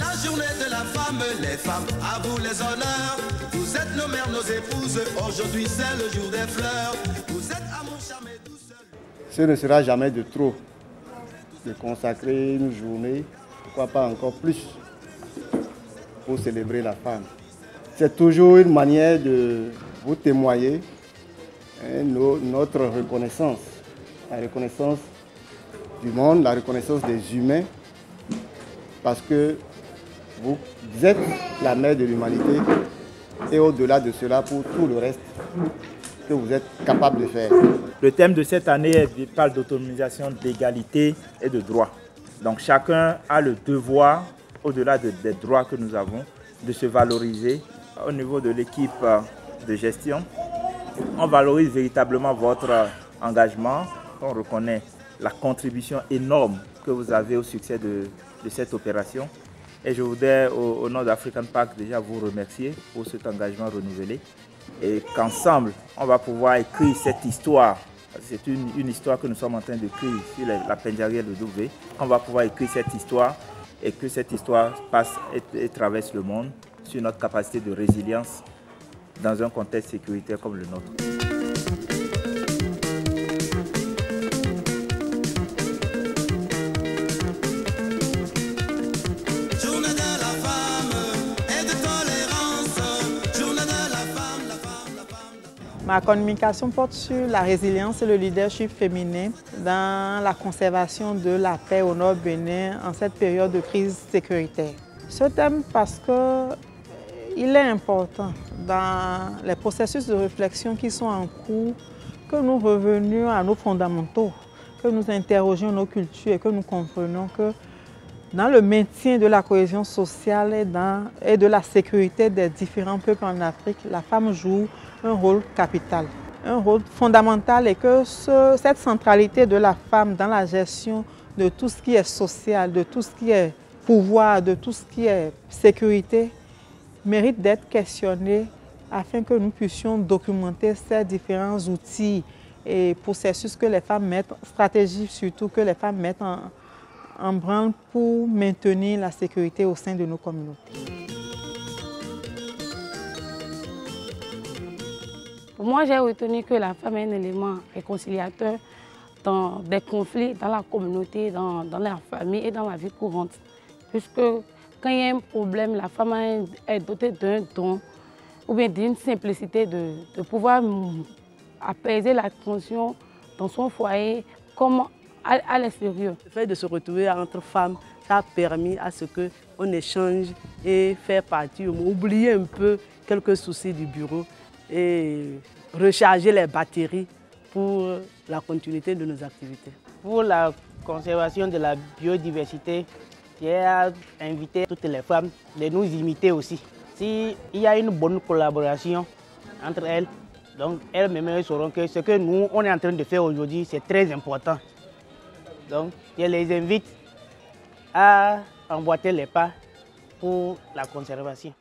la journée de la femme, les femmes, à vous les honneurs. Vous êtes nos mères, nos épouses, aujourd'hui c'est le jour des fleurs. Vous êtes à mon charme et douceur. Ce ne sera jamais de trop de consacrer une journée, pourquoi pas encore plus, pour célébrer la femme. C'est toujours une manière de vous témoigner notre reconnaissance, la reconnaissance du monde, la reconnaissance des humains, parce que vous êtes la mère de l'humanité et au-delà de cela, pour tout le reste que vous êtes capable de faire. Le thème de cette année parle d'autonomisation, d'égalité et de droit. Donc chacun a le devoir, au-delà des droits que nous avons, de se valoriser. Au niveau de l'équipe de gestion, on valorise véritablement votre engagement. On reconnaît la contribution énorme que vous avez au succès de cette opération. Et je voudrais, au nom d'African Park, déjà vous remercier pour cet engagement renouvelé. Et qu'ensemble, on va pouvoir écrire cette histoire. C'est une histoire que nous sommes en train d'écrire sur la Pendjari de Douvé. On va pouvoir écrire cette histoire et que cette histoire passe et traverse le monde sur notre capacité de résilience dans un contexte sécuritaire comme le nôtre. Ma communication porte sur la résilience et le leadership féminin dans la conservation de la paix au Nord Bénin en cette période de crise sécuritaire. Ce thème parce qu'il est important dans les processus de réflexion qui sont en cours, que nous revenions à nos fondamentaux, que nous interrogions nos cultures et que nous comprenions que dans le maintien de la cohésion sociale et de la sécurité des différents peuples en Afrique, la femme joue un rôle capital, un rôle fondamental, et que cette centralité de la femme dans la gestion de tout ce qui est social, de tout ce qui est pouvoir, de tout ce qui est sécurité, mérite d'être questionnée afin que nous puissions documenter ces différents outils et processus que les femmes mettent, stratégies surtout que les femmes mettent en branle pour maintenir la sécurité au sein de nos communautés. Moi, j'ai retenu que la femme est un élément réconciliateur dans des conflits dans la communauté, dans la famille et dans la vie courante. Puisque quand il y a un problème, la femme est dotée d'un don ou bien d'une simplicité de pouvoir apaiser la tension dans son foyer comme à l'extérieur. Le fait de se retrouver entre femmes, ça a permis à ce qu'on échange et faire partie, oublier un peu quelques soucis du bureau et recharger les batteries pour la continuité de nos activités. Pour la conservation de la biodiversité, j'ai invité toutes les femmes de nous imiter aussi. S'il y a une bonne collaboration entre elles, donc elles-mêmes sauront que ce que nous on est en train de faire aujourd'hui, c'est très important. Donc je les invite à emboîter les pas pour la conservation.